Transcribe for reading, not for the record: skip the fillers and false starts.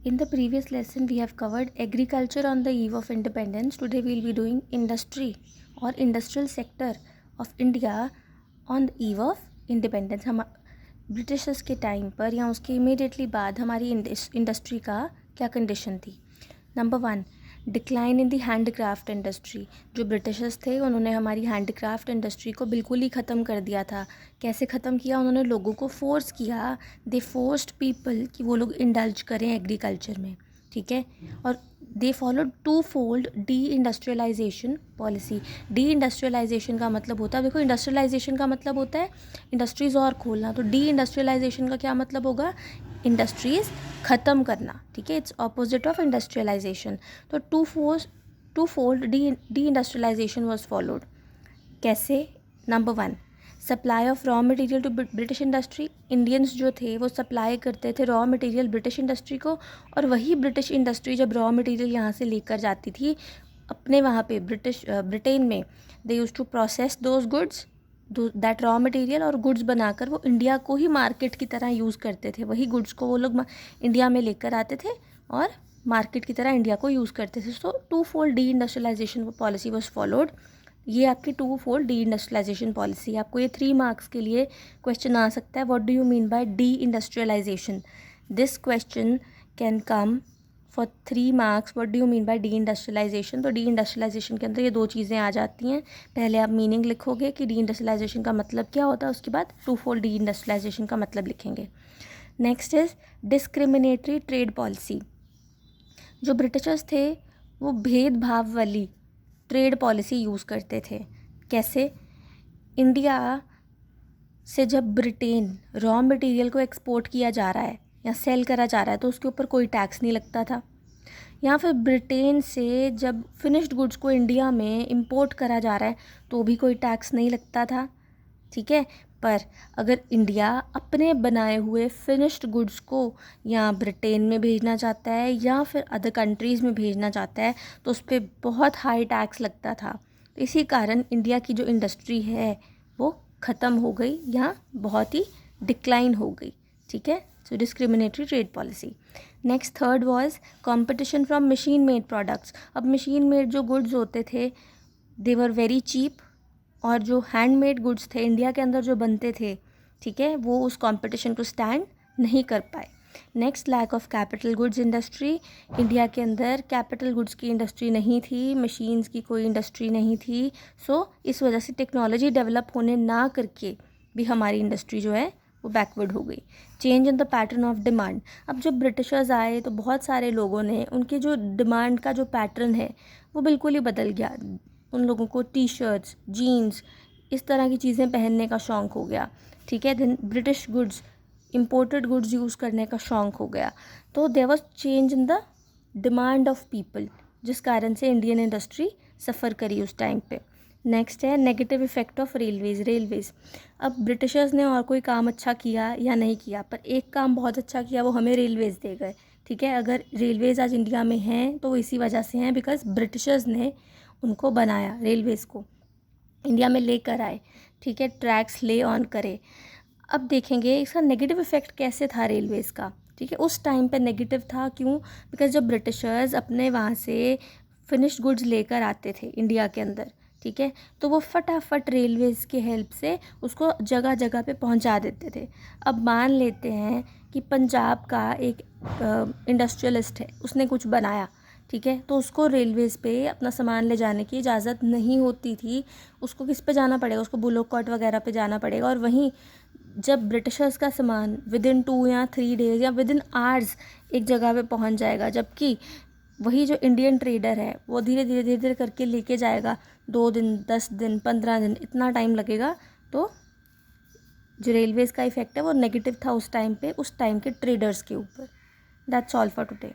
In the previous lesson, we have covered agriculture on the eve of independence. Today, we will be doing industry or industrial sector of India on the eve of independence. हम Britishers के time पर या उसके immediately बाद हमारी industry का क्या condition थी. Number 1, decline in the handcraft industry. जो ब्रिटिशर्स थे उन्होंने हमारी हैंडक्राफ्ट इंडस्ट्री को बिल्कुल ही ख़त्म कर दिया था. कैसे ख़त्म किया? उन्होंने लोगों को फोर्स किया. दे फोर्स्ड पीपल कि वो लोग इंडल्ज करें एग्रीकल्चर में. ठीक है. और they followed two fold D industrialisation policy. Deindustrialisation का मतलब होता है, देखो इंडस्ट्रियलाइजेशन का मतलब होता है इंडस्ट्रीज़ और खोलना. तो डी इंडस्ट्रियलाइजेशन का क्या मतलब होगा? इंडस्ट्रीज़ ख़त्म करना. ठीक है. It's opposite of industrialization. तो two fold deindustrialization was followed. कैसे? Number 1, supply of raw material to British industry. Indians जो थे वो सप्लाई करते थे रॉ मटेरियल ब्रिटिश इंडस्ट्री को, और वही ब्रिटिश इंडस्ट्री जब रॉ मटेरियल यहाँ से लेकर जाती थी अपने वहाँ पे ब्रिटेन में, they use to process those goods, that raw material, और गुड्स बनाकर वो इंडिया को ही मार्केट की तरह यूज़ करते थे. वही गुड्स को वो लोग इंडिया में लेकर आते थे और मार्केट की तरह इंडिया को यूज़ करते थे. So two fold D industrialisation policy was followed. ये आपकी two fold D industrialisation policy. आपको ये 3 मार्क्स के लिए क्वेश्चन आ सकता है. What do you mean by deindustrialisation? This question can come for 3 marks. What do you mean by deindustrialisation? तो डी इंडस्ट्रियलाइजेशन के अंदर ये 2 चीज़ें आ जाती हैं. पहले आप मीनिंग लिखोगे कि डी इंडस्ट्रियलाइजेशन का मतलब क्या होता है, उसके बाद टू फोल्ड डी इंडस्ट्रियलाइजेशन का मतलब लिखेंगे. Next is discriminatory trade policy. जो ब्रिटिशर्स थे वो भेदभाव वाली ट्रेड पॉलिसी यूज़ करते थे. कैसे? इंडिया से जब ब्रिटेन रॉ मटेरियल को एक्सपोर्ट किया जा रहा है या सेल करा जा रहा है तो उसके ऊपर कोई टैक्स नहीं लगता था. या फिर ब्रिटेन से जब फिनिश्ड गुड्स को इंडिया में इंपोर्ट करा जा रहा है तो भी कोई टैक्स नहीं लगता था. ठीक है. पर अगर इंडिया अपने बनाए हुए फिनिश्ड गुड्स को या ब्रिटेन में भेजना चाहता है या फिर अदर कंट्रीज़ में भेजना चाहता है तो उस पर बहुत हाई टैक्स लगता था. तो इसी कारण इंडिया की जो इंडस्ट्री है वो ख़त्म हो गई या बहुत ही डिक्लाइन हो गई. ठीक है. So discriminatory trade policy. Next third was competition from machine made products. अब मशीन मेड जो गुड्स होते थे दे वर वेरी चीप, और जो हैंडमेड गुड्स थे इंडिया के अंदर जो बनते थे, ठीक है, वो उस कंपटीशन को स्टैंड नहीं कर पाए. Next, lack of capital goods industry. India के अंदर कैपिटल गुड्स की इंडस्ट्री नहीं थी, मशीन्स की कोई इंडस्ट्री नहीं थी. सो इस वजह से टेक्नोलॉजी डेवलप होने ना करके भी हमारी इंडस्ट्री जो है वो बैकवर्ड हो गई. Change in the pattern of demand. अब जब ब्रिटिशर्स आए तो बहुत सारे लोगों ने उनके जो डिमांड का जो पैटर्न है वो बिल्कुल ही बदल गया. उन लोगों को टी शर्ट्स, जीन्स, इस तरह की चीज़ें पहनने का शौक़ हो गया. ठीक है. Then British goods, imported goods use करने का शौक़ हो गया. तो there was change in the demand of people, जिस कारण से इंडियन इंडस्ट्री सफ़र करी उस टाइम पे. नेक्स्ट है नेगेटिव इफ़ेक्ट ऑफ रेलवेज़. अब ब्रिटिशर्स ने और कोई काम अच्छा किया या नहीं किया, पर एक काम बहुत अच्छा किया, वो हमें रेलवेज़ दे गए. ठीक है. अगर रेलवेज़ आज इंडिया में हैं तो इसी वजह से हैं बिकॉज ब्रिटिशर्स ने उनको बनाया, रेलवेज़ को इंडिया में लेकर आए. ठीक है. ट्रैक्स ले ऑन करे. अब देखेंगे इसका नेगेटिव इफ़ेक्ट कैसे था रेलवेज़ का. ठीक है. उस टाइम पे नेगेटिव था. क्यों? बिकॉज जब ब्रिटिशर्स अपने वहाँ से फिनिश्ड गुड्स लेकर आते थे इंडिया के अंदर, ठीक है, तो वो फटाफट रेलवेज़ के हेल्प से उसको जगह जगह पे पहुंचा देते थे. अब मान लेते हैं कि पंजाब का एक इंडस्ट्रियलिस्ट है, उसने कुछ बनाया, ठीक है, तो उसको रेलवेज़ पे अपना सामान ले जाने की इजाज़त नहीं होती थी. उसको किस पे जाना पड़ेगा? उसको बुलोक कार्ट वगैरह पे जाना पड़ेगा. और वहीं जब ब्रिटिशर्स का सामान विद इन 2 या 3 डेज़ या विद इन आवर्स एक जगह पे पहुंच जाएगा, जबकि वही जो इंडियन ट्रेडर है वो धीरे धीरे करके लेके जाएगा. 2 दिन, 10 दिन, 15 दिन, इतना टाइम लगेगा. तो जो रेलवेज़ का इफ़ेक्ट है वो नेगेटिव था उस टाइम पे, उस टाइम के ट्रेडर्स के ऊपर. That's all for today.